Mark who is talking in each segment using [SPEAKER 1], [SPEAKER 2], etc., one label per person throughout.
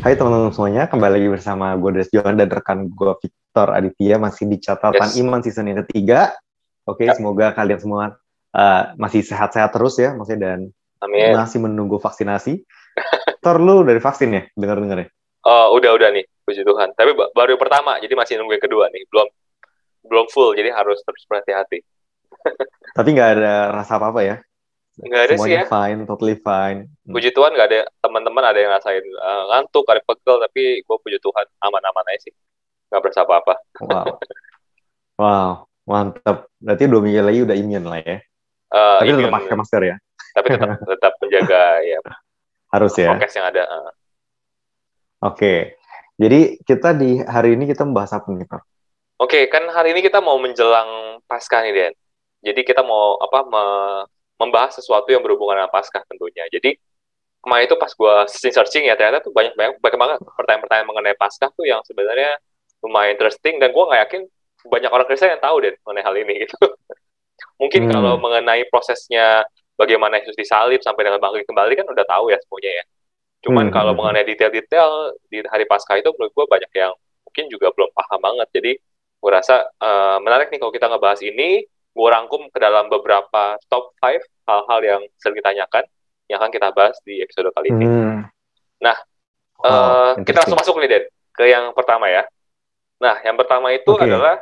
[SPEAKER 1] Hai teman-teman semuanya, kembali lagi bersama gue Des Johan dan rekan gue Victor Aditya masih di catatan
[SPEAKER 2] Yes.
[SPEAKER 1] Iman season yang ketiga. Oke,
[SPEAKER 2] Ya,
[SPEAKER 1] semoga kalian semua masih sehat-sehat terus ya, maksudnya dan
[SPEAKER 2] amin.
[SPEAKER 1] masih menunggu vaksinasi. Tor lu dari vaksin ya, dengar-dengar ya.
[SPEAKER 2] Oh, udah nih, puji Tuhan. Tapi baru yang pertama, jadi masih nunggu yang kedua nih. Belum belum full, jadi harus terus berhati-hati.
[SPEAKER 1] Tapi nggak ada rasa apa-apa ya.
[SPEAKER 2] Nggak ada sih
[SPEAKER 1] Semuanya
[SPEAKER 2] ya.
[SPEAKER 1] fine, totally fine.
[SPEAKER 2] Puji Tuhan nggak ada teman-teman ada yang rasain ngantuk, ada pegel, tapi gue puji Tuhan aman-aman aja sih. Nggak berasa apa-apa.
[SPEAKER 1] Wow, wow, mantap. Berarti 2 minggu lagi udah imun lah ya. Tapi tetap
[SPEAKER 2] Immune,
[SPEAKER 1] pakai masker ya,
[SPEAKER 2] tapi tetap tetap menjaga ya
[SPEAKER 1] harus ya.
[SPEAKER 2] prokes yang ada.
[SPEAKER 1] Oke, jadi kita di hari ini kita membahas apa nih, Tor?
[SPEAKER 2] Oke, kan hari ini kita mau menjelang Paskah nih, Den. Jadi kita mau membahas sesuatu yang berhubungan dengan Paskah tentunya. Jadi kemarin itu pas gue searching ya ternyata tuh banyak banget pertanyaan-pertanyaan mengenai Paskah tuh yang sebenarnya lumayan interesting dan gue nggak yakin banyak orang Kristen yang tahu deh mengenai hal ini gitu. Mungkin kalau
[SPEAKER 1] Hmm.
[SPEAKER 2] mengenai prosesnya bagaimana Yesus disalib sampai dengan bangkit kembali kan udah tahu ya semuanya ya. Cuman
[SPEAKER 1] Hmm.
[SPEAKER 2] kalau
[SPEAKER 1] Hmm.
[SPEAKER 2] mengenai detail-detail di hari Paskah itu menurut gue banyak yang mungkin juga belum paham banget. Jadi gue rasa menarik nih kalau kita ngebahas ini. Gue rangkum ke dalam beberapa top 5 hal-hal yang sering ditanyakan yang akan kita bahas di episode kali ini.
[SPEAKER 1] Hmm.
[SPEAKER 2] Nah,
[SPEAKER 1] Wow,
[SPEAKER 2] kita langsung
[SPEAKER 1] interesting.
[SPEAKER 2] masuk nih, Den, ke yang pertama ya. Nah, yang pertama itu
[SPEAKER 1] Oke.
[SPEAKER 2] adalah,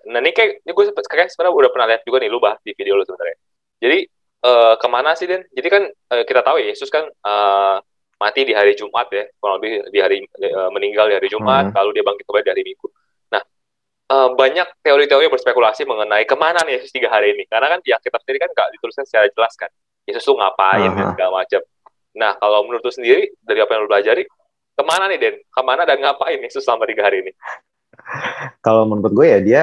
[SPEAKER 2] nah ini gue kayak sebenarnya udah pernah lihat juga nih, lu bahas di video lu sebenarnya. Jadi, kemana sih, Den? Jadi kan kita tahu ya, Yesus kan mati di hari Jumat ya, kurang lebih di hari meninggal di hari Jumat,
[SPEAKER 1] Hmm.
[SPEAKER 2] lalu dia bangkit kembali di hari Minggu. Nah, banyak teori-teori yang berspekulasi mengenai kemana nih Yesus 3 hari ini. Karena kan di Alkitab sendiri kan nggak dituliskan secara jelas kan. Yesus tuh ngapain dan
[SPEAKER 1] Aha.
[SPEAKER 2] segala macam. Nah, kalau menurut lu sendiri, dari apa yang lu pelajari, kemana nih, Den? Kemana dan ngapain Yesus selama 3 hari ini?
[SPEAKER 1] Kalau menurut gue ya dia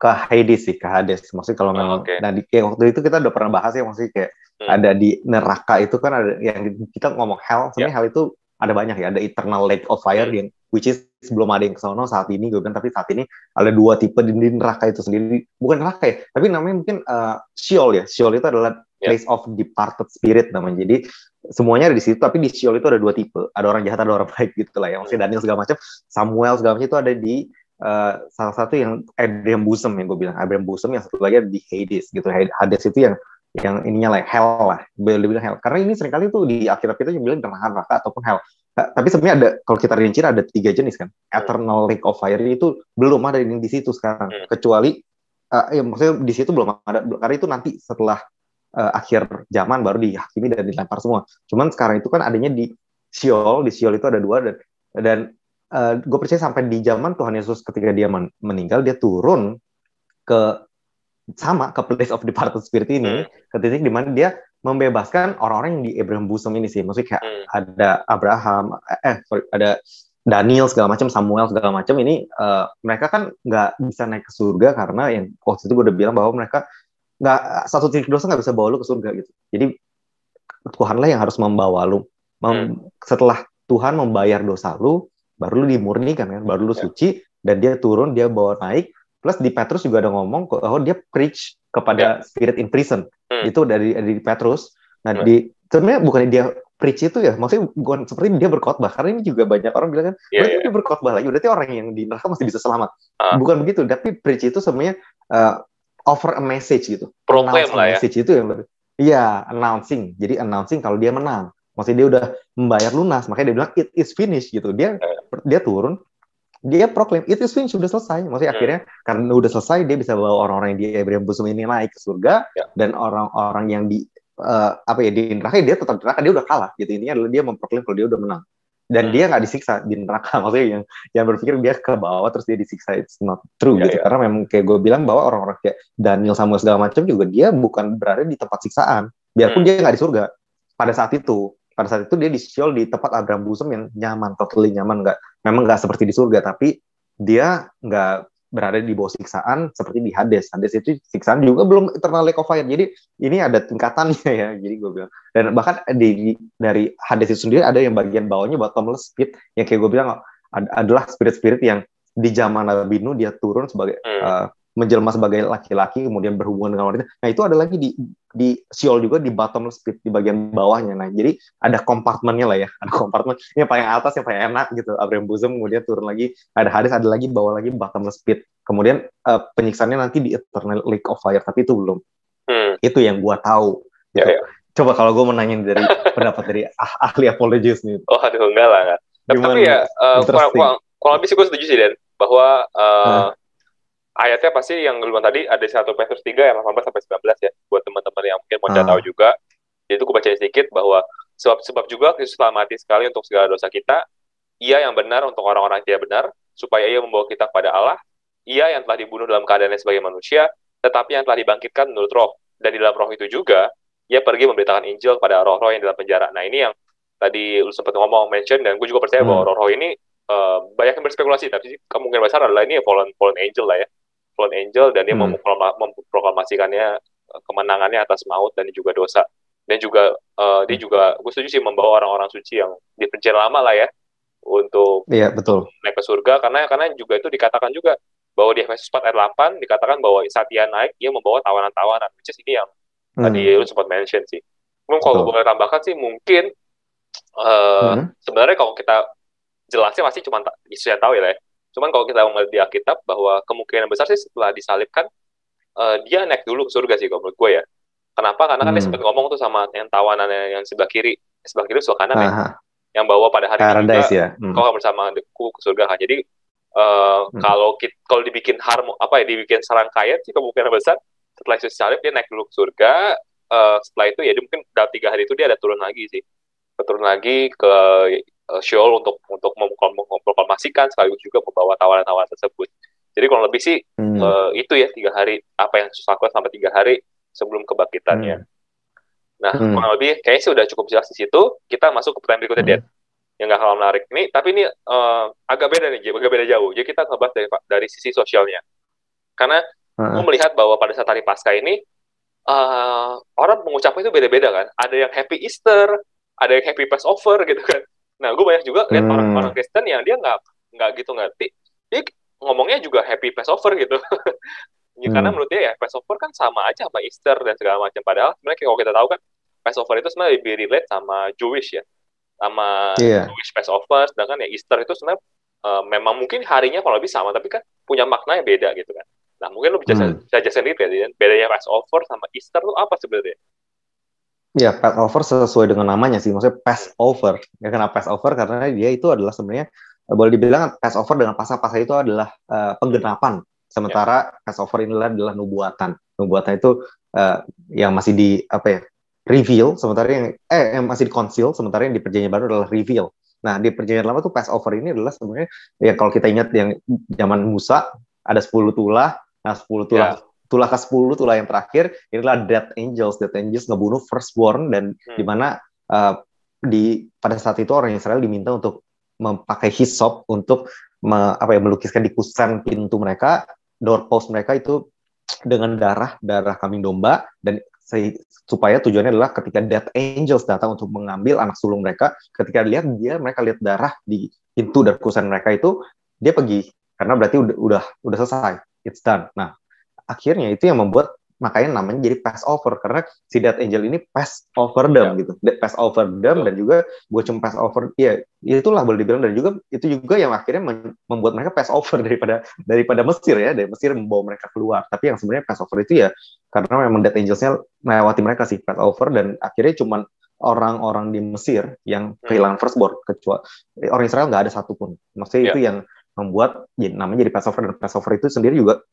[SPEAKER 1] ke Hades sih, ke Hades. Maksudnya kalau
[SPEAKER 2] Oh,
[SPEAKER 1] memang,
[SPEAKER 2] oke.
[SPEAKER 1] nah kayak waktu itu kita udah pernah bahas ya, maksudnya kayak
[SPEAKER 2] Hmm,
[SPEAKER 1] ada di neraka itu kan ada yang kita ngomong hell,
[SPEAKER 2] ya.
[SPEAKER 1] sebenarnya hell itu ada banyak ya, ada eternal lake of fire
[SPEAKER 2] Hmm,
[SPEAKER 1] yang which is belum ada yang kesono saat ini gue bilang, tapi saat ini ada dua tipe di neraka itu sendiri, bukan neraka ya, tapi namanya mungkin Sheol ya. Sheol itu adalah
[SPEAKER 2] ya.
[SPEAKER 1] place of departed spirit namanya. Jadi semuanya ada di situ, tapi di Sheol itu ada dua tipe, ada orang jahat, ada orang baik gitu lah ya.
[SPEAKER 2] Hmm,
[SPEAKER 1] Maksudnya Daniel segala macam, Samuel segala macam itu ada di salah satu yang Abraham Bosom yang gue bilang, Abraham Bosom, yang satu lagi ada di Hades gitu. Hades itu yang ininya lah hell lah, boleh bilang hell, karena ini seringkali tuh di Alkitab kita yang bilang neraka ataupun hell. Tapi sebenarnya ada, kalau kita rinci ada 3 jenis kan.
[SPEAKER 2] hmm,
[SPEAKER 1] Eternal Lake of Fire itu belum ada di situ sekarang,
[SPEAKER 2] hmm,
[SPEAKER 1] kecuali ya maksudnya di situ belum ada, karena itu nanti setelah akhir zaman baru dihakimi dan dilempar semua. Cuman sekarang itu kan adanya di Sheol. Di Sheol itu ada dua, dan gue percaya sampai di zaman Tuhan Yesus ketika dia meninggal, dia turun ke ke place of departed spirit ini,
[SPEAKER 2] hmm,
[SPEAKER 1] ke titik di mana dia membebaskan orang-orang yang di Abraham bosom ini sih. Maksudnya kayak
[SPEAKER 2] hmm,
[SPEAKER 1] ada Abraham, sorry, ada Daniel segala macam, Samuel segala macam ini, mereka kan nggak bisa naik ke surga karena yang waktu itu gue udah bilang bahwa mereka nggak, satu titik dosa nggak bisa bawa lu ke surga gitu. Jadi Tuhanlah yang harus membawa lu.
[SPEAKER 2] hmm,
[SPEAKER 1] Setelah Tuhan membayar dosa lu, baru lu dimurnikan kan, baru lu
[SPEAKER 2] ya.
[SPEAKER 1] suci, dan dia turun, dia bawa naik. Plus di Petrus juga ada ngomong oh dia preach
[SPEAKER 2] Ya.
[SPEAKER 1] kepada spirit in prison.
[SPEAKER 2] Hmm,
[SPEAKER 1] Itu dari Petrus. Nah,
[SPEAKER 2] nah,
[SPEAKER 1] sebenarnya bukan dia preach itu ya, maksudnya bukan seperti dia berkhotbah, karena ini juga banyak orang bilang kan,
[SPEAKER 2] iya,
[SPEAKER 1] berarti
[SPEAKER 2] iya.
[SPEAKER 1] dia berkhotbah lagi, berarti orang yang di neraka masih bisa selamat.
[SPEAKER 2] Ah,
[SPEAKER 1] Bukan begitu, tapi preach itu sebenarnya offer a message gitu,
[SPEAKER 2] Proclaim
[SPEAKER 1] announce a
[SPEAKER 2] lah ya.
[SPEAKER 1] message itu yang iya, announcing. Jadi announcing kalau dia menang. Maksudnya dia udah membayar lunas, makanya dia bilang it is finished gitu. Dia
[SPEAKER 2] Eh,
[SPEAKER 1] dia turun, dia proklaim it is finished, sudah selesai. Maksudnya
[SPEAKER 2] hmm,
[SPEAKER 1] akhirnya karena udah selesai, dia bisa bawa orang-orang yang di Abraham bosom ini naik ke surga,
[SPEAKER 2] ya.
[SPEAKER 1] dan orang-orang yang di apa ya, di neraka, dia tetap di neraka, dia udah kalah gitu. Intinya adalah dia memproklaim kalau dia udah menang. Dan
[SPEAKER 2] Hmm,
[SPEAKER 1] dia nggak disiksa di neraka. Maksudnya yang berpikir dia ke bawah terus dia disiksa, it's not true
[SPEAKER 2] ya,
[SPEAKER 1] gitu.
[SPEAKER 2] ya.
[SPEAKER 1] Karena memang kayak gue bilang bahwa orang-orang kayak Daniel, Samuel segala macam juga dia bukan berada di tempat siksaan, biarpun
[SPEAKER 2] Hmm,
[SPEAKER 1] dia nggak di surga pada saat itu. Pada saat itu dia di Sheol, di tempat Abraham bosom yang nyaman, totally nyaman, nggak, memang nggak seperti di surga, tapi dia nggak berada di bawah siksaan seperti di Hades. Hades itu siksaan juga belum eternal lake of fire. Jadi ini ada tingkatannya ya. Jadi gue bilang, dan bahkan dari Hades itu sendiri ada yang bagian bawahnya bottomless pit, yang kayak gue bilang adalah spirit-spirit yang di zaman Nabi Nuh dia turun sebagai
[SPEAKER 2] hmm,
[SPEAKER 1] menjelma sebagai laki-laki kemudian berhubungan dengan wanita. Nah itu ada lagi di Sheol juga di bottomless pit di bagian bawahnya. Nah jadi ada kompartemennya lah ya, ada kompartemen yang paling atas yang paling enak gitu, Abraham bosom, kemudian turun lagi ada Hades, ada lagi bawah lagi bottomless pit. Kemudian penyiksaannya nanti di Eternal Lake of Fire, tapi itu belum. Itu yang gua tahu. Gitu. Ya. Coba kalau gue menanyain dari pendapat dari ahli apologists nih.
[SPEAKER 2] Oh aduh enggak lah enggak. Tapi ya kurang lebih sih gue setuju sih Dan bahwa ayatnya pasti yang duluan tadi ada 1 Petrus 3 yang 18 sampai 19 ya, buat teman-teman yang mungkin mau tahu juga. Jadi itu gue bacain sedikit bahwa sebab juga Kristus telah mati sekali untuk segala dosa kita, ia yang benar untuk orang-orang yang tidak benar, supaya ia membawa kita kepada Allah, ia yang telah dibunuh dalam keadaannya sebagai manusia, tetapi yang telah dibangkitkan menurut roh, dan di dalam roh itu juga ia pergi memberitakan Injil kepada roh-roh yang di dalam penjara. Nah ini yang tadi lu sempat mention, dan gue juga percaya bahwa roh-roh ini banyak yang berspekulasi, tapi kemungkinan besar adalah ini ya fallen angel lah ya, fallen angel, dan dia memproklamasikannya kemenangannya atas maut dan juga dosa, dan juga dia juga, gue setuju sih, membawa orang-orang suci yang di penjara lama lah ya untuk
[SPEAKER 1] betul.
[SPEAKER 2] naik ke surga, karena juga itu dikatakan juga bahwa di Efesus 4 ayat 8 dikatakan bahwa saat ia naik ia membawa tawanan-tawanan, which is ini yang tadi lu sempat mention sih. Mungkin kalau boleh tambahkan sih mungkin sebenarnya kalau kita jelasnya masih cuma Yesus yang tahu ya. Cuman kalau kita melihat di Alkitab bahwa kemungkinan besar sih setelah disalibkan dia naik dulu ke surga sih kalau menurut gue ya. Kenapa? Karena kan dia sempat ngomong tuh sama yang tawanannya yang sebelah kiri sebelah kanan ya, yang bawa pada hari ini juga kau bersama aku ke surga kan. Jadi kalau dibikin dibikin serangkaian sih kemungkinan besar setelah Yesus salib dia naik dulu ke surga, setelah itu ya dia mungkin dalam 3 hari itu dia ada turun lagi ke Sheol untuk memproklamasikan sekaligus juga membawa tawanan-tawanan tersebut. Jadi kurang lebih sih itu ya 3 hari apa yang Yesus lakukan sampai 3 hari sebelum kebangkitannya. Nah kurang lebih kayaknya sih udah cukup jelas di situ. Kita masuk ke pertanyaan berikutnya Dan, yang nggak kalah menarik nih, tapi ini agak beda jauh. Jadi kita ngebahas dari sisi sosialnya, karena gue melihat bahwa pada saat hari Paskah ini orang mengucapnya itu beda-beda kan. Ada yang happy Easter, ada yang happy Passover gitu kan. Nah gue banyak juga lihat orang-orang Kristen yang dia nggak gitu ngerti, dia ngomongnya juga happy Passover gitu. Karena menurut dia ya Passover kan sama aja sama Easter dan segala macam. Padahal sebenarnya kalau kita tahu kan Passover itu sebenarnya lebih relate sama Jewish ya, sama Jewish Passover. Sedangkan ya Easter itu sebenarnya memang mungkin harinya kalau lebih sama, tapi kan punya makna yang beda gitu kan. Nah mungkin lu bisa jelasin sedikit ya, bedanya Passover sama Easter itu apa sebenarnya?
[SPEAKER 1] Ya, Passover sesuai dengan namanya sih, maksudnya Passover. Ya, kenapa Passover? Karena dia itu adalah sebenarnya boleh dibilang Passover dengan Paskah itu adalah penggenapan. Sementara Passover inilah adalah nubuatan. Nubuatan itu yang masih di reveal, sementara yang masih di conceal, sementara yang di Perjanjian Baru adalah reveal. Nah, di Perjanjian Lama tuh Passover ini adalah sebenarnya ya kalau kita ingat yang zaman Musa ada 10 tulah. Nah, 10 tulah tulah ke-10, tulah yang terakhir, inilah Death Angels. Death Angels ngebunuh firstborn, dan di mana pada saat itu orang Israel diminta untuk memakai hisop untuk melukiskan di kusen pintu mereka, doorpost mereka itu dengan darah kambing domba, dan supaya tujuannya adalah ketika Death Angels datang untuk mengambil anak sulung mereka, ketika mereka lihat darah di pintu dan kusen mereka itu, dia pergi, karena berarti udah selesai, it's done. Nah, akhirnya itu yang membuat makanya namanya jadi Passover, karena si Death Angel ini pass over them gitu, pass over them, dan juga bukan cuma pass over, ya itulah boleh dibilang, dan juga itu juga yang akhirnya membuat mereka pass over daripada Mesir ya, dari Mesir membawa mereka keluar. Tapi yang sebenarnya pass over itu ya karena memang Death Angels-nya melewati mereka sih, pass over, dan akhirnya cuma orang-orang di Mesir yang kehilangan firstborn, kecuali orang Israel nggak ada satupun. Maksudnya itu yang membuat namanya jadi Passover, dan Passover itu sendiri juga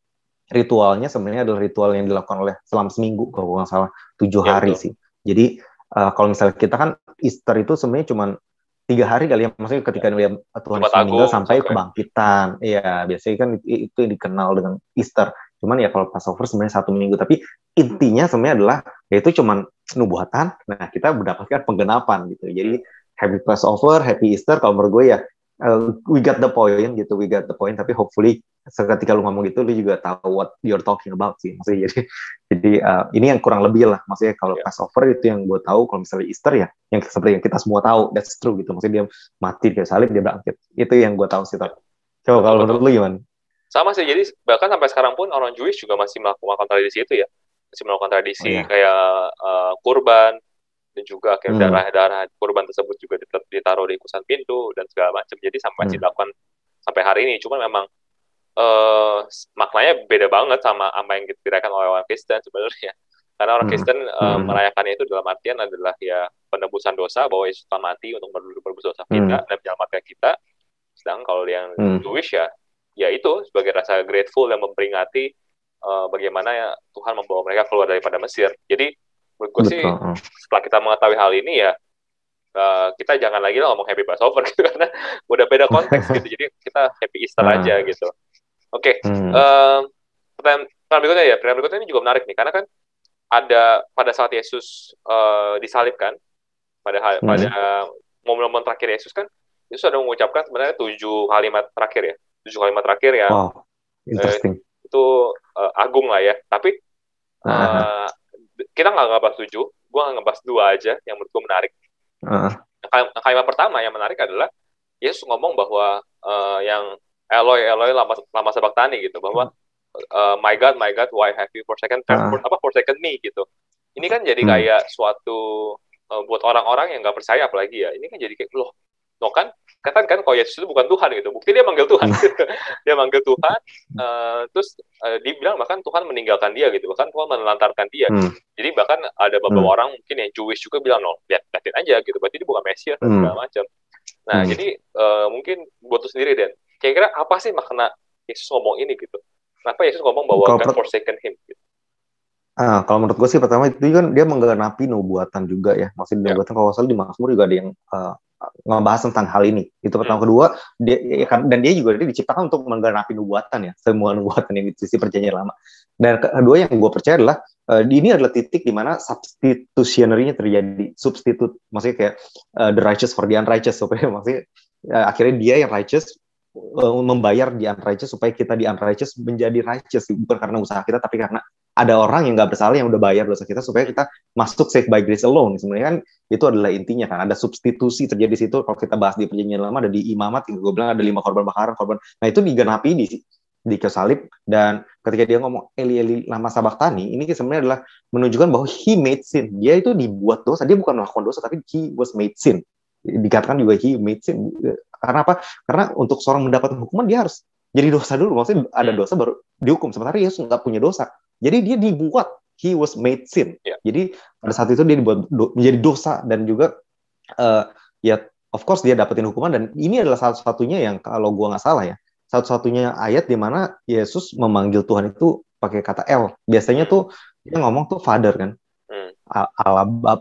[SPEAKER 1] ritualnya sebenarnya adalah ritual yang dilakukan oleh selama seminggu, kalau nggak salah 7 hari sih. Jadi kalau misalnya kita kan Easter itu sebenarnya cuma 3 hari kali ya, maksudnya ketika Tuhan Yesus meninggal sampai kebangkitan. Iya, biasanya kan itu yang dikenal dengan Easter. Cuman ya kalau Passover sebenarnya 1 minggu, tapi intinya sebenarnya adalah yaitu cuma nubuatan. Nah, kita mendapatkan penggenapan gitu. Jadi happy Passover, happy Easter, kalau menurut gue ya we got the point gitu, tapi hopefully ketika lu ngomong gitu lu juga tahu what you're talking about sih, maksudnya jadi ini yang kurang lebih lah, maksudnya kalau Passover itu yang gue tahu, kalau misalnya Easter ya yang seperti yang kita semua tahu, that's true gitu, maksudnya dia mati, dia salib, dia bangkit, itu yang gue tahu sih. Coba kalau menurut lu gimana?
[SPEAKER 2] Sama sih, jadi bahkan sampai sekarang pun orang Jewish juga masih melakukan tradisi itu ya. Masih melakukan
[SPEAKER 1] Oh
[SPEAKER 2] tradisi
[SPEAKER 1] ya.
[SPEAKER 2] kayak kurban, dan juga akhirnya
[SPEAKER 1] Hmm.
[SPEAKER 2] darah-darah kurban tersebut juga ditaruh di kusan pintu, dan segala macam. Jadi masih dilakukan sampai hari ini. Cuma memang maknanya beda banget sama apa yang dirayakan oleh orang Kristen sebenarnya. Karena orang Kristen merayakannya itu dalam artian adalah ya penebusan dosa, bahwa Yesus telah mati untuk menebus dosa kita dan menyelamatkan kita. Sedangkan kalau yang Jewish ya itu sebagai rasa grateful dan memperingati bagaimana ya Tuhan membawa mereka keluar daripada Mesir. Jadi menurut gue sih setelah kita mengetahui hal ini ya kita jangan lagi lah ngomong Happy Passover gitu, karena udah beda konteks gitu. Jadi kita Happy Easter aja gitu. Oke. Pertanyaan berikutnya ini juga menarik nih, karena kan ada pada saat Yesus disalibkan, pada momen-momen terakhir Yesus kan, Yesus ada mengucapkan sebenarnya 7 kalimat terakhir ya. 7 kalimat terakhir yang itu agung lah ya. Tapi kita nggak ngebahas 7, gue nggak ngebahas 2 aja yang menurut gue menarik. Kalimat pertama yang menarik adalah Yesus ngomong bahwa yang Eloi, Eloi lama sabachthani gitu, bahwa my God, why have you forsaken me gitu. Ini kan jadi kayak suatu buat orang-orang yang nggak percaya apalagi ya. Ini kan jadi kayak loh kan katakan kalau Yesus itu bukan Tuhan gitu. Bukti dia manggil Tuhan. Dia manggil Tuhan, terus dibilang bahkan Tuhan meninggalkan dia gitu. Bahkan Tuhan menelantarkan dia. Jadi bahkan ada beberapa orang mungkin yang Jewish juga bilang, no, lihatin aja gitu. Berarti dia bukan Mesias dan segala macam. Nah, jadi mungkin buat lu sendiri, Dan. Kira-kira apa sih makna Yesus ngomong ini gitu? Kenapa Yesus ngomong bahwa God forsaken him gitu?
[SPEAKER 1] Kalau menurut gue sih pertama itu kan dia menggenapi nubuatan juga ya. Maksudnya nubuatan kalau salah di Mazmur juga ada yang ngebahas tentang hal ini. Itu pertama. Kedua, dan dia juga diciptakan untuk menggenapi nubuatan ya. Semua nubuatan yang di sisi perjanjian lama. Dan kedua yang gue percaya adalah ini adalah titik di mana substitutionary-nya terjadi. Substitute, maksudnya kayak the righteous for the unrighteous. Supaya maksudnya akhirnya dia yang righteous membayar di unrighteous supaya kita di unrighteous menjadi righteous, bukan karena usaha kita tapi karena ada orang yang nggak bersalah yang udah bayar dosa kita supaya kita masuk saved by grace alone. Sebenarnya kan itu adalah intinya kan, ada substitusi terjadi di situ. Kalau kita bahas di perjanjian lama ada di imamat, gue bilang ada 5 korban bakaran, nah itu digenapi di salib. Dan ketika dia ngomong Eli Eli lama sabachthani, ini sebenarnya adalah menunjukkan bahwa he made sin. Dia itu dibuat dosa, dia bukan melakukan dosa tapi he was made sin. Dikatakan juga he made sin. Karena apa? Karena untuk seorang mendapatkan hukuman dia harus jadi dosa dulu. Maksudnya ada dosa baru dihukum. Sementara Yesus nggak punya dosa. Jadi dia dibuat, he was made sin. Jadi pada saat itu dia dibuat menjadi dosa, dan juga ya of course dia dapetin hukuman. Dan ini adalah satu-satunya yang kalau gua nggak salah ya, satu-satunya ayat di mana Yesus memanggil Tuhan itu pakai kata El. Biasanya tuh dia ngomong tuh Father kan.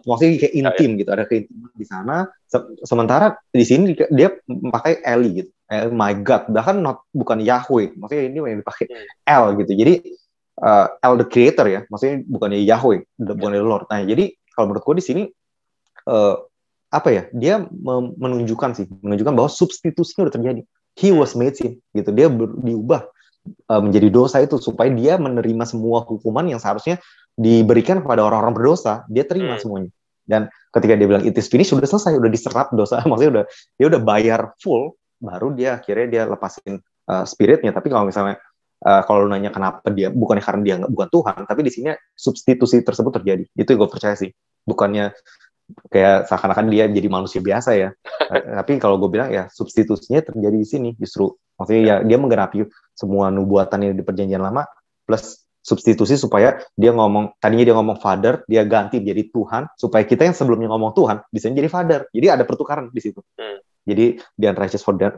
[SPEAKER 1] Maksudnya kayak intim gitu, ada keintiman di sana. Sementara di sini dia pakai Eli gitu, my God, bahkan bukan Yahweh, maksudnya ini yang dipakai El gitu. Jadi El the Creator ya, maksudnya bukan Yahweh, bukan Lord. Nah jadi kalau menurut gue di sini apa ya, dia menunjukkan bahwa substitusinya udah terjadi. He was made sin gitu, dia diubah menjadi dosa itu supaya dia menerima semua hukuman yang seharusnya diberikan kepada orang-orang berdosa. Dia terima semuanya. Dan ketika dia bilang it is finished, sudah selesai, udah diserap dosa, maksudnya dia udah bayar full, baru dia akhirnya dia lepasin spiritnya. Tapi kalau misalnya kalau lu nanya kenapa dia, bukannya karena dia bukan Tuhan, tapi di sini substitusi tersebut terjadi. Itu yang gue percaya sih. Bukannya kayak seakan-akan dia jadi manusia biasa ya. Tapi kalau gue bilang ya substitusinya terjadi di sini justru. Maksudnya ya dia menggenapi semua nubuatan yang di perjanjian lama plus substitusi supaya tadinya dia ngomong Father, dia ganti jadi Tuhan supaya kita yang sebelumnya ngomong Tuhan bisa jadi Father. Jadi ada pertukaran di situ. Jadi the unrighteous for the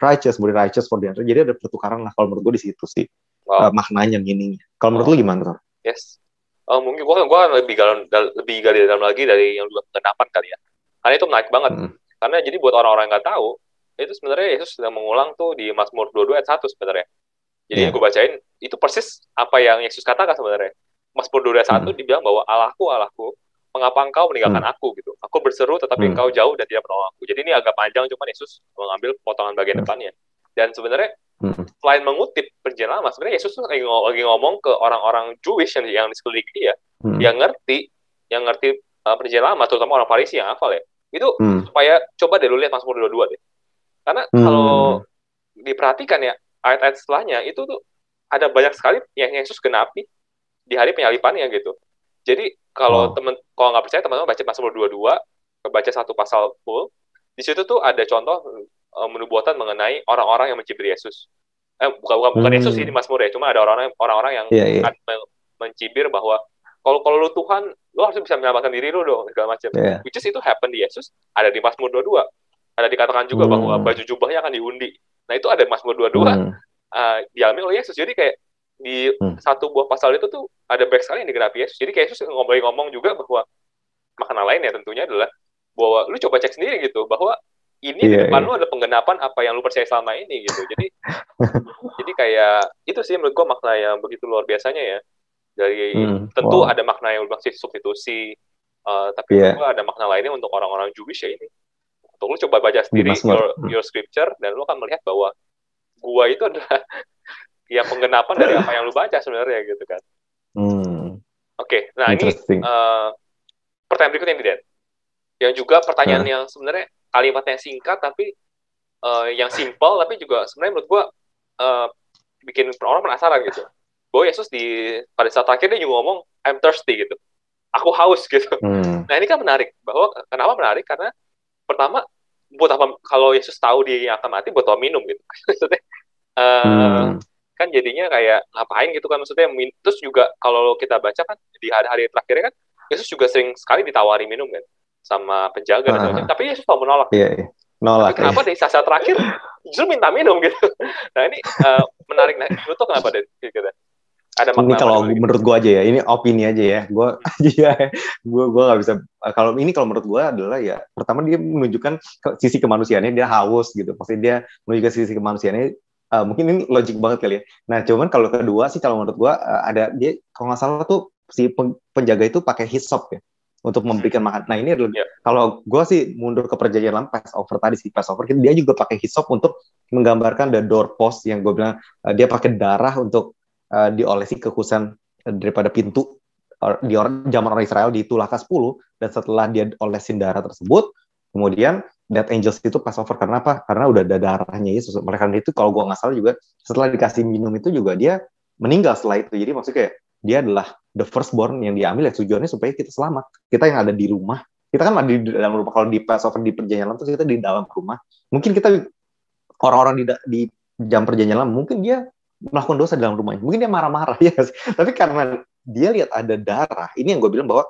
[SPEAKER 1] righteous, kemudian righteous for the unrighteous. Jadi ada pertukaran lah kalau menurut gue di situ sih. Maknanya, meaningnya. Kalau menurut lu gimana, Tor?
[SPEAKER 2] Yes. Mungkin gue kan lebih gali dalam lagi dari yang lu kenapan kali ya. Karena itu menarik banget. Karena jadi buat orang-orang yang nggak tahu, itu sebenarnya Yesus sedang mengulang tuh di Mazmur 22 ayat 1 sebenarnya. Jadi yang gue bacain itu persis apa yang Yesus katakan sebenarnya. Mazmur 22 ayat 1 dibilang bahwa Allahku, mengapa engkau meninggalkan aku gitu. Aku berseru tetapi engkau jauh dan tidak menolong aku. Jadi ini agak panjang, cuman Yesus mengambil potongan bagian depannya. Dan sebenarnya selain mengutip perjanjian lama, sebenarnya Yesus lagi ngomong ke orang-orang Jewish yang di sekeliling dia, yang ngerti perjanjian lama, terutama orang Farisi yang hafal ya. Itu supaya coba deh lu lihat Mazmur 22 deh. Karena kalau diperhatikan ya, ayat-ayat setelahnya itu tuh ada banyak sekali yang Yesus genapi di hari penyalipannya gitu. Jadi kalau nggak percaya teman-teman baca Mazmur 22, baca satu pasal full, di situ tuh ada contoh menubuatan mengenai orang-orang yang mencibir Yesus. Bukan Yesus sih di Mazmur ya, cuma ada orang-orang yang mencibir bahwa kalau lu Tuhan, lu harus bisa menyelamatkan diri lu dong, segala macam. Which is itu happen di Yesus, ada di Mazmur 22. Ada dikatakan juga bahwa baju jubahnya akan diundi. Nah itu ada Mazmur 22, dialami oleh Yesus. Jadi kayak di satu buah pasal itu tuh ada banyak sekali yang digenapi Yesus. Jadi kayak Yesus ngomong juga bahwa makna lain ya tentunya adalah bahwa lu coba cek sendiri gitu, bahwa ini di depan lu ada penggenapan apa yang lu percaya selama ini gitu. Jadi kayak itu sih menurut gua makna yang begitu luar biasanya ya. Dari tentu ada makna yang berbasis substitusi, tapi menurut gua ada makna lainnya untuk orang-orang Jewish ya ini. Untuk lu coba baca sendiri your scripture dan lu akan melihat bahwa gua itu adalah ya penggenapan dari apa yang lu baca sebenarnya gitu kan. Oke, nah ini pertanyaan berikutnya nih Dan. Yang juga pertanyaan yang sebenarnya kalimatnya singkat tapi yang simple tapi juga sebenarnya menurut gua bikin orang penasaran gitu. Bahwa Yesus pada saat terakhir dia juga ngomong I'm thirsty gitu. Aku haus gitu. Nah ini kan menarik. Bahwa kenapa menarik? Karena pertama buat apa kalau Yesus tahu dia akan mati buat apa minum gitu. Maksudnya kan jadinya kayak ngapain gitu kan maksudnya. Terus juga kalau kita baca kan di hari-hari terakhirnya kan Yesus juga sering sekali ditawari minum kan sama penjaga dan sebagainya. Tapi Yesus mau menolak.
[SPEAKER 1] Nolak.
[SPEAKER 2] Tapi kenapa di saat terakhir justru minta minum gitu? Nah ini menarik. Nah, itu kenapa deh? Gitu. Ada makna.
[SPEAKER 1] Ini kalau menurut gue aja ya, ini opini aja ya. Gue nggak bisa. Kalau menurut gue adalah ya, pertama dia menunjukkan sisi kemanusiaannya, dia haus gitu. Maksudnya dia menunjukkan sisi kemanusiaannya. Mungkin ini logik banget kali ya. Nah, cuman kalau kedua sih, kalau menurut gue ada dia kalau nggak salah tuh si penjaga itu pakai hisop ya untuk memberikan makan. Nah ini adalah kalau gue sih mundur ke perjanjian lama Passover tadi sih Passover dia juga pakai hisop untuk menggambarkan the doorpost yang gue bilang dia pakai darah untuk diolesi kekhususan daripada pintu di zaman orang Israel di Tulaka 10 dan setelah dia olesin darah tersebut kemudian Death Angels itu Passover karena apa? Karena udah ada darahnya Yesus. Mereka itu kalau gue nggak salah juga setelah dikasih minum itu juga dia meninggal setelah itu. Jadi maksudnya kayak dia adalah the firstborn yang diambil ya tujuannya supaya kita selamat. Kita yang ada di rumah, kita kan ada di dalam rumah. Kalau di Passover di perjanjian lama kita di dalam rumah. Mungkin kita orang-orang di jam perjanjian lama mungkin dia melakukan dosa di dalam rumahnya. Mungkin dia marah-marah ya. Tapi karena dia lihat ada darah, ini yang gue bilang bahwa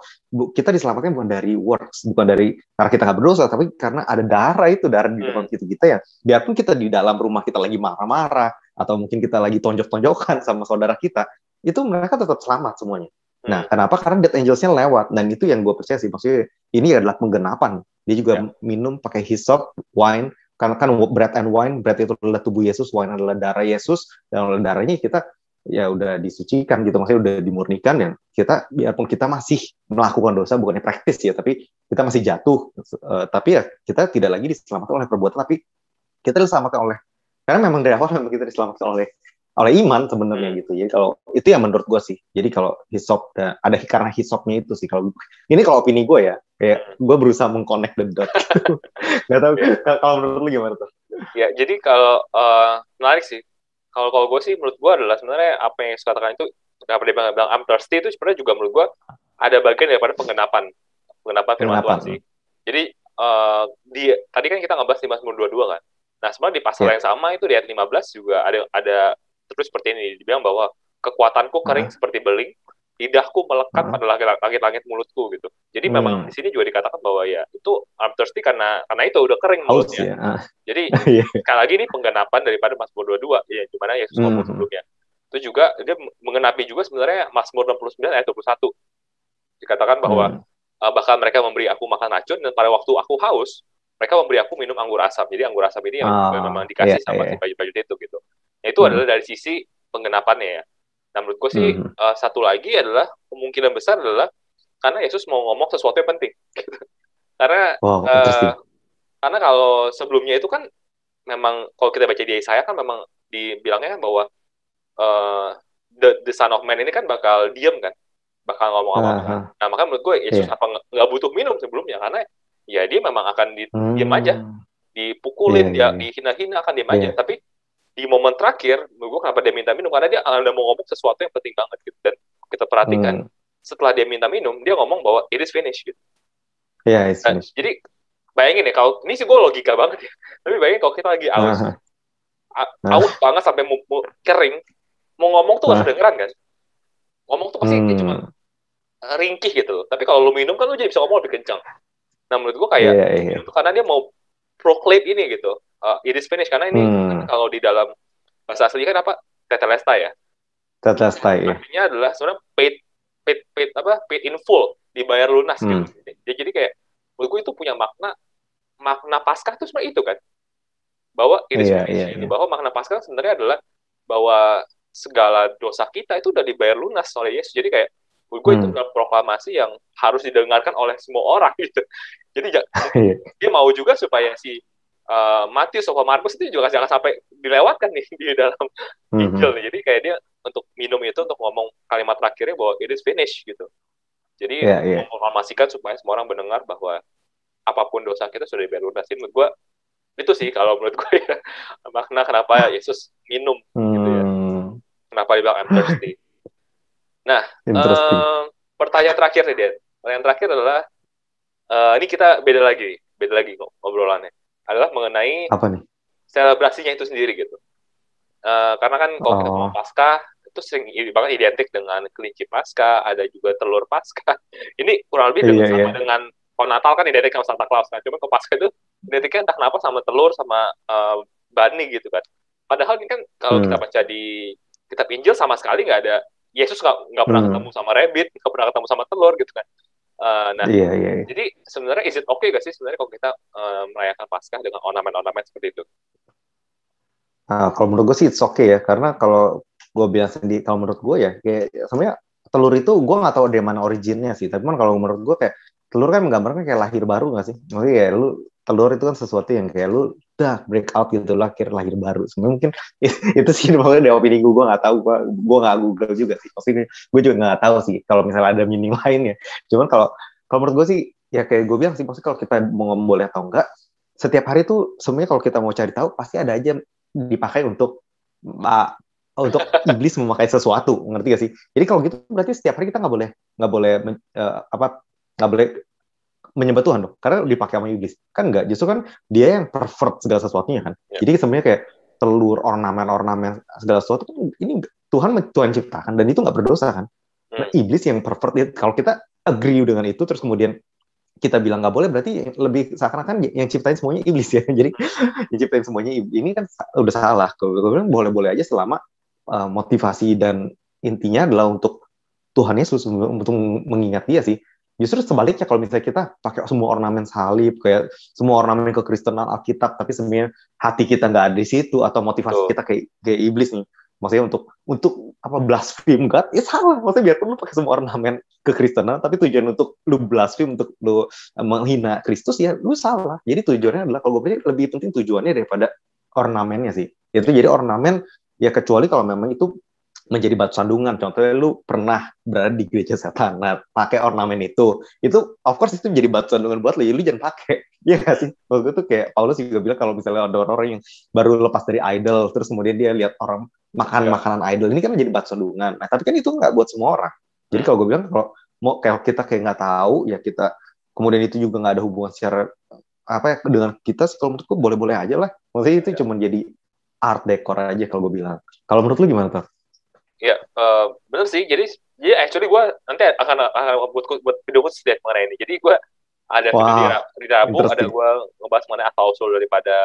[SPEAKER 1] kita diselamatkan bukan dari works, bukan dari karena kita nggak berdosa, tapi karena ada darah itu darah di dalam kita ya. Biarpun kita di dalam rumah kita lagi marah-marah atau mungkin kita lagi tonjok-tonjokan sama saudara kita, itu mereka tetap selamat semuanya. Nah, kenapa? Karena Death Angels-nya lewat. Dan itu yang gue percaya sih. Maksudnya, ini adalah penggenapan. Dia juga minum pakai hyssop, wine. Karena kan bread and wine, bread itu adalah tubuh Yesus, wine adalah darah Yesus. Dan oleh darahnya kita ya udah disucikan gitu. Maksudnya udah dimurnikan. Dan kita, biarpun kita masih melakukan dosa, bukannya praktis ya, tapi kita masih jatuh. Tapi ya kita tidak lagi diselamatkan oleh perbuatan, tapi kita diselamatkan oleh, karena memang dari awal memang kita diselamatkan oleh iman sebenarnya gitu. Jadi kalau itu ya menurut gue sih. Jadi kalau hisop ada karena hisopnya itu sih. Kalau ini kalau opini gue ya, kayak gue berusaha mengconnect the dot. Gak tahu kalau menurut lu gimana tuh?
[SPEAKER 2] Ya jadi kalau menarik sih. Kalau gue sih menurut gue adalah sebenarnya apa yang saya katakan itu kenapa dia bilang I'm thirsty itu sebenarnya juga menurut gue ada bagian daripada penggenapan firman Tuhan sih. Jadi tadi kan kita ngebahas di Mazmur 22 kan. Nah sebenarnya di pasal yang sama itu di ayat 15 juga ada terus seperti ini, dibilang bahwa kekuatanku kering seperti beling, lidahku melekat pada langit-langit mulutku gitu. Jadi memang di sini juga dikatakan bahwa ya itu I'm thirsty karena itu udah kering mulutnya. Jadi sekali lagi ini penggenapan daripada Mazmur 22 ya, di mana Yesus ngomong sebelumnya. Itu juga dia mengenapi juga sebenarnya Mazmur 69 ayat 21. Dikatakan bahwa bahkan mereka memberi aku makan racun dan pada waktu aku haus mereka memberi aku minum anggur asam. Jadi anggur asam ini yang memang dikasih sama si baju-baju itu gitu. Itu adalah dari sisi penggenapannya ya. Nah menurut gue sih satu lagi adalah kemungkinan besar adalah karena Yesus mau ngomong sesuatu yang penting. Karena karena kalau sebelumnya itu kan memang kalau kita baca di Yesaya kan memang dibilangnya kan bahwa the Son of Man ini kan bakal diem kan, bakal ngomong apa-apa kan. Nah makanya menurut gue Yesus apa nggak butuh minum sebelumnya karena ya dia memang akan diem aja, dipukulin, dia dihina-hina akan diem aja. Tapi di momen terakhir, menurut gue kenapa dia minta minum, karena dia udah mau ngomong sesuatu yang penting banget gitu. Dan kita perhatikan, setelah dia minta minum, dia ngomong bahwa it is finished gitu.
[SPEAKER 1] Iya, it's
[SPEAKER 2] Nah,
[SPEAKER 1] finished.
[SPEAKER 2] jadi bayangin ya, kalau ini sih gue logika banget ya, tapi bayangin kalau kita lagi aus, aus banget sampai kering, mau ngomong tuh gak kedengeran kan? Ngomong tuh pasti kayak cuma ringkih gitu. Tapi kalau lu minum kan lu jadi bisa ngomong lebih kencang. Nah menurut gue kayak minum tuh karena dia mau proclaim ini gitu. It is finished, karena ini kan kalau di dalam bahasa asli kan apa? Tetelestai ya.
[SPEAKER 1] Tetelestai ya.
[SPEAKER 2] Artinya adalah sebenarnya paid in full, dibayar lunas gitu. Jadi kayak menurut gue itu punya makna Paskah itu sebenarnya itu kan. Bahwa it is finished gitu. Bahwa makna Paskah sebenarnya adalah bahwa segala dosa kita itu udah dibayar lunas oleh Yesus. Jadi kayak gue itu adalah proklamasi yang harus didengarkan oleh semua orang gitu. Jadi dia mau juga supaya si Matius atau Markus itu juga jangan sampai dilewatkan nih di dalam Injil. Jadi kayak dia untuk minum itu, untuk ngomong kalimat terakhirnya bahwa it is finished gitu. Jadi memproklamasikan supaya semua orang mendengar bahwa apapun dosa kita sudah dibayar lunas. Menurut gue itu sih kalau menurut gue ya makna kenapa Yesus minum gitu ya. Kenapa dibilang I'm thirsty. Nah, pertanyaan terakhir nih, Den. Pertanyaan terakhir adalah, ini kita beda lagi kok obrolannya. Adalah mengenai
[SPEAKER 1] apa nih?
[SPEAKER 2] Selebrasinya itu sendiri gitu. Karena kan kalau kita ngomong Paskah, itu sering banget identik dengan kelinci Paskah, ada juga telur Paskah. Ini kurang lebih sama dengan, kalau Natal kan identik sama Santa Claus kan. Cuma ke Paskah itu identiknya entah kenapa sama telur, sama bani gitu kan. Padahal ini kan kalau kita baca di kitab Injil sama sekali nggak ada, Yesus nggak pernah ketemu sama rabbit, nggak pernah ketemu sama telur gitu kan. Jadi sebenarnya is it okay gak sih sebenarnya kalau kita merayakan Paskah dengan ornamen-ornamen seperti itu?
[SPEAKER 1] Kalau menurut gue sih it's okay ya, karena kalau gue bilang sendiri, kalau menurut gue ya, kayak sebenarnya telur itu gue nggak tahu dari mana originnya sih, tapi kan kalau menurut gue kayak telur kan menggambarkan kayak lahir baru nggak sih? Maksudnya ya lu telur itu kan sesuatu yang kayak lu udah break out gitu, lahir baru. Sebenarnya mungkin itu sih makanya dari opini gue nggak tahu, gue nggak Google juga sih. Maksudnya gue juga nggak tahu sih kalau misalnya ada meaning lainnya. Cuman kalau menurut gue sih ya kayak gue bilang sih, maksudnya kalau kita mau ngomong boleh atau enggak, setiap hari tuh sebenarnya kalau kita mau cari tahu pasti ada aja dipakai untuk iblis memakai sesuatu, ngerti gak sih? Jadi kalau gitu berarti setiap hari kita nggak boleh menyembah Tuhan dong, karena dipakai sama iblis kan? Enggak, justru kan dia yang pervert segala sesuatunya kan. Jadi sebenarnya kayak telur, ornamen segala sesuatu kan ini Tuhan ciptakan dan itu nggak berdosa kan. Nah, iblis yang pervert. Kalau kita agree dengan itu terus kemudian kita bilang nggak boleh, berarti lebih seakan-akan yang ciptain semuanya iblis ya. Jadi yang ciptain semuanya ini kan udah salah. Kalau gue bilang boleh-boleh aja selama motivasi dan intinya adalah untuk Tuhan Yesus, untuk mengingat dia sih. Justru sebaliknya, kalau misalnya kita pakai semua ornamen salib, kayak semua ornamen kekristenan Alkitab, tapi sebenarnya hati kita nggak ada di situ, atau motivasi kita kayak iblis nih, maksudnya untuk apa, blaspheme God, ya salah. Maksudnya biarpun lu pakai semua ornamen kekristenan, tapi tujuan untuk lu blaspheme, untuk lu menghina Kristus, ya lu salah. Jadi tujuannya adalah, kalau gue pikir lebih penting tujuannya daripada ornamennya sih. Itu jadi ornamen ya, kecuali kalau memang itu menjadi batu sandungan. Contohnya lu pernah berada di gereja setan, nah pakai ornamen itu of course itu menjadi batu sandungan buat lu, ya lu jangan pakai. Iya gak sih? Waktu itu kayak Paulus juga bilang, kalau misalnya ada orang yang baru lepas dari idol, terus kemudian dia lihat orang makan makanan idol, ini kan menjadi batu sandungan. Nah tapi kan itu nggak buat semua orang. Jadi kalau gue bilang, kalau mau kayak kita kayak nggak tahu ya, kita kemudian itu juga nggak ada hubungan secara apa ya dengan kita sih, kalau menurutku boleh-boleh aja lah. Maksudnya itu cuma jadi art dekor aja kalau gue bilang. Kalau menurut lu gimana tuh?
[SPEAKER 2] Ya, bener sih. Jadi actually gue nanti akan buat video khusus deh mengenai ini. Jadi gue ada video di Rabu, ada gue ngebahas mengenai asal usul daripada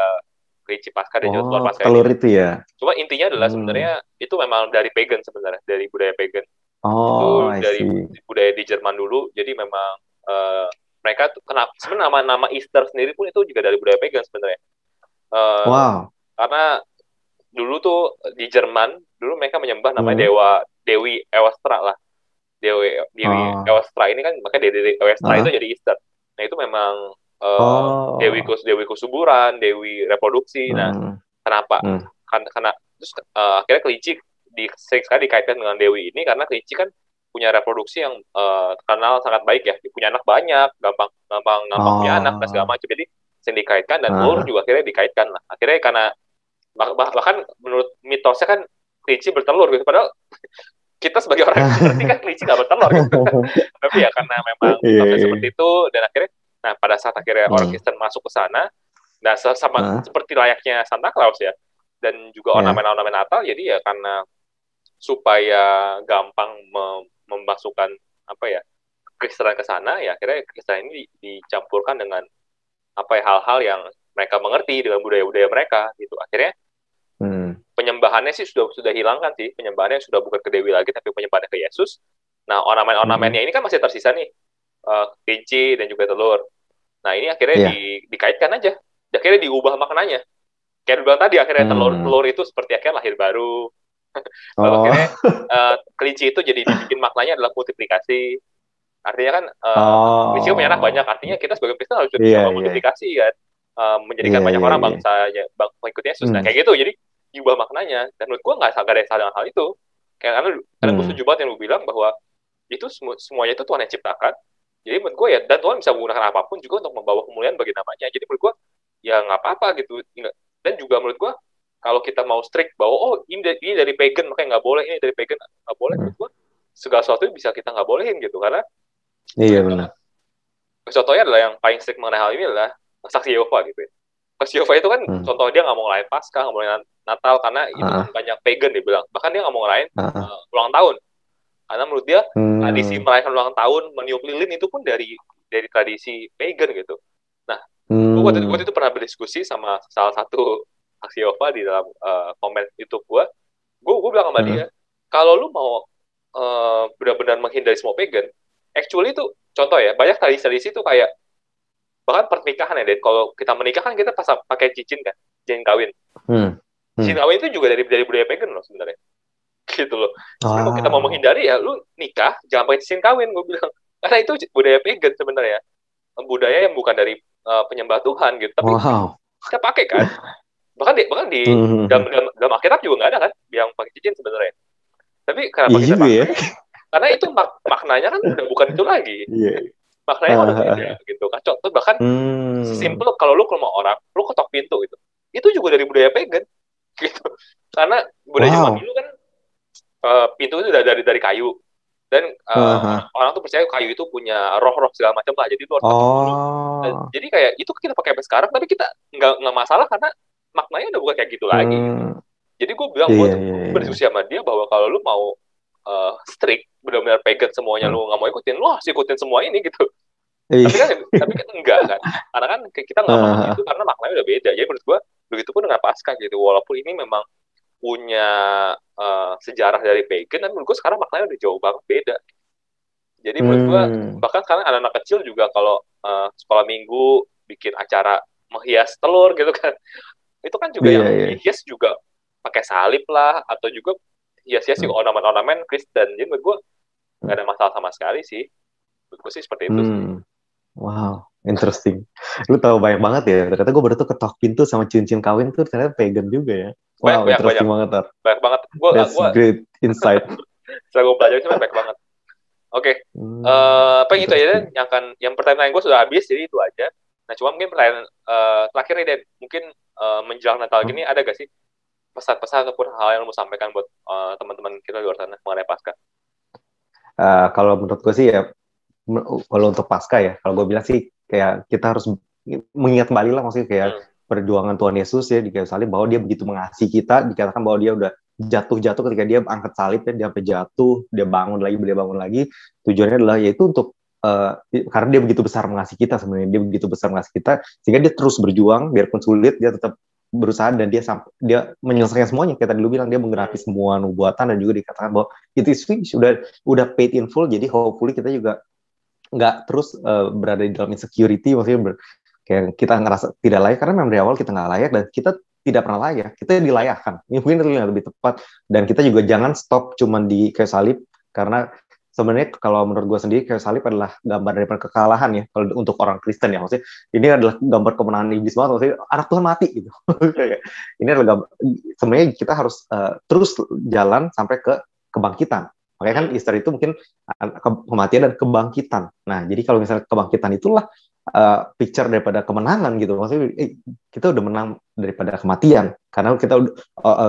[SPEAKER 2] kelinci Paskah dan juga telur Paskah
[SPEAKER 1] telur ini. Itu ya.
[SPEAKER 2] Cuma intinya adalah sebenarnya itu memang dari pagan sebenarnya, dari budaya pagan. Itu dari budaya di Jerman dulu. Jadi memang mereka tuh sebenarnya nama Easter sendiri pun itu juga dari budaya pagan sebenarnya. Karena dulu tuh di Jerman, dulu mereka menyembah namanya Dewi Ewestra lah. Dewi Ewestra ini kan, makanya Dewi Ewestra itu jadi Easter. Nah itu memang Dewi kesuburan, Dewi reproduksi. Nah kenapa? Karena terus akhirnya kelinci sering sekali dikaitkan dengan Dewi ini, karena kelinci kan punya reproduksi yang terkenal sangat baik ya. Dia punya anak banyak, gampang punya anak dan segala macam. Jadi sering dikaitkan, dan telur juga akhirnya dikaitkan lah. Akhirnya karena bahkan menurut mitosnya kan kelinci bertelur gitu, padahal kita sebagai orang yang ngerti kan kelinci nggak bertelur gitu. Tapi ya karena memang mitosnya seperti itu, dan akhirnya, nah pada saat akhirnya orang Kristen masuk ke sana, nah sama seperti layaknya Santa Claus ya, dan juga ornamen-ornamen Natal, jadi ya karena supaya gampang memasukkan apa ya Kristenan ke sana, ya akhirnya Kristen ini dicampurkan dengan apa ya hal-hal yang mereka mengerti dengan budaya-budaya mereka gitu. Akhirnya penyembahannya sih sudah hilangkan sih, penyembahannya sudah bukan ke Dewi lagi tapi penyembahannya ke Yesus. Nah, ornamen-ornamennya ini kan masih tersisa nih, kelinci dan juga telur. Nah, ini akhirnya dikaitkan aja, akhirnya diubah maknanya. Kayak bilang tadi, akhirnya telur itu seperti akhirnya lahir baru. Lalu akhirnya kelinci itu jadi dibikin maknanya adalah multiplikasi. Artinya kan kelinci punya anak banyak, artinya kita sebagai Kristen harus coba multiplikasi kan, menjadikan banyak orang bangsanya pengikut Yesus. Nah kayak gitu, jadi diubah maknanya. Dan menurut gue nggak ada yang salah dengan hal itu. Karena gue setuju banget yang lu bilang bahwa itu semuanya itu Tuhan yang ciptakan. Jadi menurut gue ya, dan Tuhan bisa menggunakan apapun juga untuk membawa kemuliaan bagi namanya. Jadi menurut gue ya nggak apa-apa gitu. Dan juga menurut gue kalau kita mau strict bahwa ini dari pagan makanya nggak boleh, ini dari pagan nggak boleh, menurut gue segala sesuatu bisa kita nggak bolehin gitu. Karena
[SPEAKER 1] iya benar.
[SPEAKER 2] Contohnya adalah yang paling strict mengenai hal ini adalah saksi Yehova gitu ya. Saksi Yehova itu kan contoh dia nggak mau ngelain Paskah, nggak mau ngelain Natal karena itu kan banyak pagan dia bilang. Bahkan dia nggak mau ngelain ulang tahun. Karena menurut dia tradisi merayakan ulang tahun, meniup lilin itu pun dari tradisi pagan gitu. Nah, gue waktu itu pernah berdiskusi sama salah satu saksi Yehova di dalam komen YouTube gue bilang sama dia, kalau lu mau benar-benar menghindari semua pagan, actually itu contoh ya, banyak tradisi-tradisi itu kayak bahkan pernikahan ya, Dan. Kalau kita menikah kan kita pakai cincin kan, cincin kawin. Cincin kawin itu juga dari budaya pagan loh sebenarnya. Gitu loh. Sebenarnya kalau kita mau menghindari ya, lu nikah jangan pakai cincin kawin, gue bilang. Karena itu budaya pagan sebenarnya. Budaya yang bukan dari penyembah Tuhan gitu, tapi kita pakai kan. Bahkan di dalam Alkitab juga nggak ada kan yang pakai cincin sebenarnya. Tapi kenapa kita pakai? Ya? Karena itu maknanya kan udah bukan itu lagi. Maknanya udah beda gitu kan. Contoh bahkan simpel kalau lu ke rumah orang, lu ketok pintu gitu. Itu juga dari budaya pagan gitu. Karena budaya zaman dulu kan pintu itu udah dari kayu. Dan orang tuh percaya kayu itu punya roh-roh segala macam lah. Jadi lu harus ketok dulu. Jadi kayak itu kita pakai sampai sekarang, tapi kita nggak masalah karena maknanya udah bukan kayak gitu lagi. Jadi gue bilang, gue berdiskusi sama dia bahwa kalau lu mau strict, benar-benar pagan semuanya, lu nggak mau ikutin, lu harus ikutin semua ini gitu. Tapi kan enggak kan, karena kan kita nggak mau gitu karena maknanya udah beda. Jadi menurut gue begitu pun dengan Paskah gitu, walaupun ini memang punya sejarah dari pagan, tapi menurut gue sekarang maknanya udah jauh banget beda. Jadi menurut gue bahkan sekarang anak-anak kecil juga kalau sekolah minggu bikin acara menghias telur gitu kan, itu kan juga yang hias juga pakai salib lah, atau juga hias-hias juga ornamen-ornamen Kristen. Jadi menurut gue nggak ada masalah sama sekali sih. Menurut gue sih seperti itu sih.
[SPEAKER 1] Wow, interesting. Lu tahu banyak banget ya. Ternyata gue baru tuh ketok pintu sama cincin kawin tuh ternyata pagan juga ya. Wow, interesting banget.
[SPEAKER 2] Banyak banget.
[SPEAKER 1] That's great insight.
[SPEAKER 2] Setelah gue belajar itu banyak banget. Oke. Apa gitu ya, Dan? Yang pertanyaan gue sudah habis, jadi itu aja. Nah, cuma mungkin pertanyaan terakhir nih, Dan. Mungkin menjelang Natal gini ada gak sih pesan-pesan ataupun hal yang mau sampaikan buat teman-teman kita di luar sana mengenai Paskah?
[SPEAKER 1] Kalau menurut gue sih ya, kalau untuk Paskah ya, kalau gue bilang sih kayak kita harus mengingat kembali lah, maksudnya kayak perjuangan Tuhan Yesus ya di kayu salib, bahwa dia begitu mengasihi kita, dikatakan bahwa dia udah jatuh-jatuh ketika dia angkat salib, dia sampai jatuh, dia bangun lagi, tujuannya adalah yaitu untuk karena dia begitu besar mengasihi kita sebenarnya, dia begitu besar mengasihi kita, sehingga dia terus berjuang, biarpun sulit, dia tetap berusaha, dan dia menyelesaikan semuanya. Kayak tadi lu bilang, dia menggenapi semua nubuatan, dan juga dikatakan bahwa it is finished, udah paid in full. Jadi hopefully kita juga nggak terus berada di dalam insecurity, maksudnya kayak kita ngerasa tidak layak, karena memang dari awal kita nggak layak, dan kita tidak pernah layak, kita dilayakkan. Ini mungkin itu yang lebih tepat. Dan kita juga jangan stop cuman di kayu salib, karena sebenarnya kalau menurut gue sendiri kayu salib adalah gambar daripada kekalahan ya, kalau untuk orang Kristen ya, maksudnya ini adalah gambar kemenangan iblis banget, maksudnya anak Tuhan mati gitu. Ini adalah gambar, sebenarnya kita harus terus jalan sampai ke kebangkitan. Makanya kan Easter itu mungkin kematian dan kebangkitan. Nah, jadi kalau misalnya kebangkitan itulah picture daripada kemenangan gitu. Maksudnya kita udah menang daripada kematian. Karena kita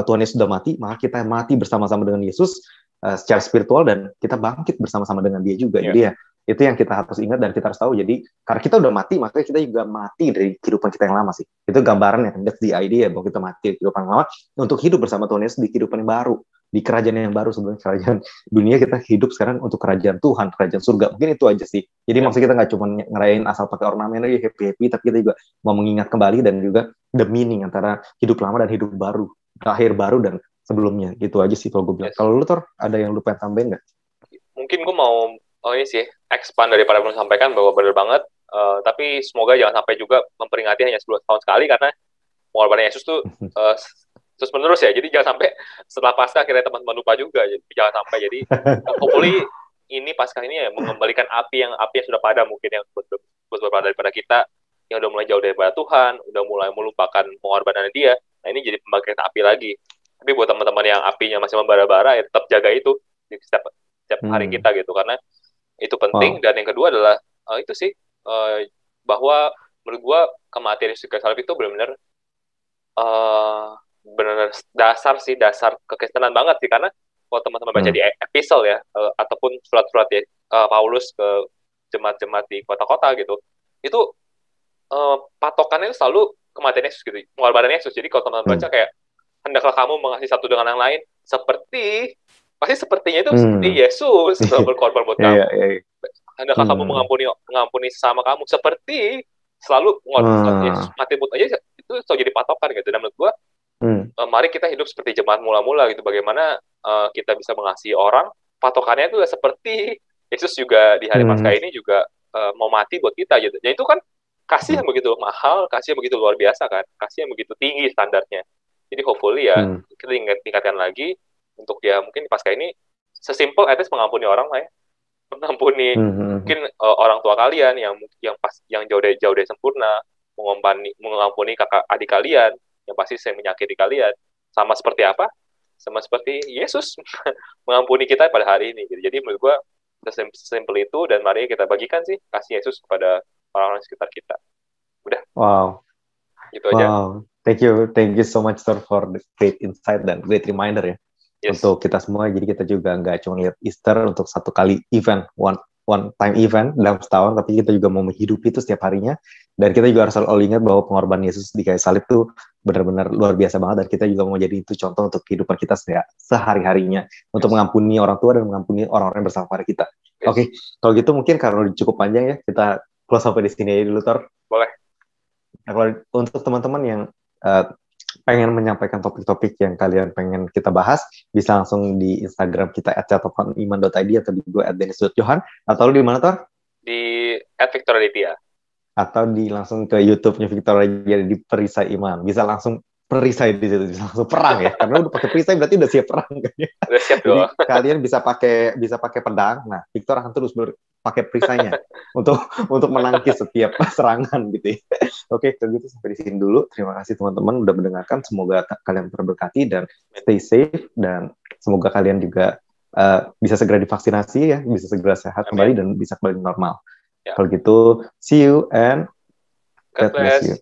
[SPEAKER 1] Tuhan Yesus sudah mati, maka kita mati bersama-sama dengan Yesus secara spiritual dan kita bangkit bersama-sama dengan Dia juga. Jadi ya itu yang kita harus ingat dan kita harus tahu. Jadi karena kita udah mati, maka kita juga mati dari kehidupan kita yang lama sih. Itu gambarannya, that's the idea bahwa kita mati dari kehidupan yang lama untuk hidup bersama Tuhan Yesus di kehidupan yang baru, di kerajaan yang baru. Sebelum kerajaan dunia, kita hidup sekarang untuk kerajaan Tuhan, kerajaan surga. Mungkin itu aja sih. Jadi maksud kita nggak cuma ngerayain asal pakai ornamen aja happy-happy, tapi kita juga mau mengingat kembali dan juga the meaning antara hidup lama dan hidup baru, akhir baru dan sebelumnya. Gitu aja sih kalau gue bilang. Kalau lu Tor, ada yang lu pengen tambahin nggak?
[SPEAKER 2] Mungkin gue mau ini sih expand daripada yang sampaikan bahwa benar banget. Tapi semoga jangan sampai juga memperingati hanya 10 tahun sekali, karena pengorbanan Yesus tuh terus menerus ya. Jadi jangan sampai setelah Paskah akhirnya teman-teman lupa juga. Jadi jangan sampai. Jadi hopefully ini Paskah ini ya mengembalikan api yang sudah padam, mungkin yang berpada daripada kita yang udah mulai jauh daripada Tuhan, udah mulai melupakan pengorbanan Dia. Nah, ini jadi pembangkit api lagi. Tapi buat teman-teman yang apinya masih membara-bara, ya tetap jaga itu di setiap hari kita gitu, karena itu penting. Dan yang kedua adalah itu sih bahwa menurut gua kematian Yesus Kristus itu benar-benar benar dasar kekristenan banget sih. Karena kalau teman-teman baca di epistle ya, ataupun surat-surat ya, Paulus ke jemaat-jemaat di kota-kota gitu, itu patokannya itu selalu kematian Yesus gitu, pengorbanan Yesus. Jadi kalau teman-teman baca kayak hendaklah kamu mengasihi satu dengan yang lain pasti sepertinya itu seperti Yesus berkorban buat kamu. Hendaklah kamu mengampuni sesama kamu seperti selalu Yesus mati buat aja. Itu selalu jadi patokan gitu. Dan menurut gua mari kita hidup seperti jemaat mula-mula gitu. Bagaimana kita bisa mengasihi orang, patokannya itu seperti Yesus juga di hari Paskah ini juga mau mati buat kita gitu. Dan itu kan kasih yang begitu mahal, kasih yang begitu luar biasa kan, kasih yang begitu tinggi standarnya. Jadi hopefully ya kita tingkatkan lagi untuk ya mungkin di Paskah ini sesimpel at least mengampuni orang lah ya, mengampuni mungkin orang tua kalian yang jauh dari sempurna, mengampuni kakak adik kalian yang pasti saya menyakiti kalian, sama seperti apa? Sama seperti Yesus mengampuni kita pada hari ini. Jadi menurut gua sesimpel itu, dan mari kita bagikan sih kasih Yesus kepada orang-orang sekitar kita. Udah.
[SPEAKER 1] Wow.
[SPEAKER 2] Gitu aja.
[SPEAKER 1] Wow. Thank you so much sir for the great insight dan great reminder ya. Untuk kita semua. Jadi kita juga nggak cuma lihat Easter untuk satu kali event, one time event dalam setahun, tapi kita juga mau menghidupi itu setiap harinya. Dan kita juga harus selalu ingat bahwa pengorbanan Yesus di kayu salib itu benar-benar luar biasa banget, dan kita juga mau jadi itu contoh untuk kehidupan kita sehari-harinya, untuk mengampuni orang tua dan mengampuni orang-orang yang bersama pada kita. Oke, kalau gitu mungkin karena udah cukup panjang ya, kita close sampai di sini aja dulu, Tor.
[SPEAKER 2] Boleh.
[SPEAKER 1] Nah, kalau untuk teman-teman yang pengen menyampaikan topik-topik yang kalian pengen kita bahas, bisa langsung di Instagram kita @catatanIman.id atau di gue @denis.johan, atau di mana Tor?
[SPEAKER 2] Di @victoraditya.
[SPEAKER 1] Atau langsung ke YouTube-nya Victor Aditya di Perisai Iman. Bisa langsung perisai di situ, bisa langsung perang ya. Karena udah pakai perisai berarti udah siap perang kan ya.
[SPEAKER 2] Udah siap
[SPEAKER 1] dong. Jadi kalian bisa pakai pedang. Nah, Victor akan terus pakai perisainya untuk menangkis setiap serangan gitu ya. Oke, kalau gitu sampai di sini dulu. Terima kasih teman-teman udah mendengarkan. Semoga kalian terberkati dan stay safe, dan semoga kalian juga bisa segera divaksinasi ya, bisa segera sehat kembali dan bisa kembali normal. Kalau gitu, see you and God bless you.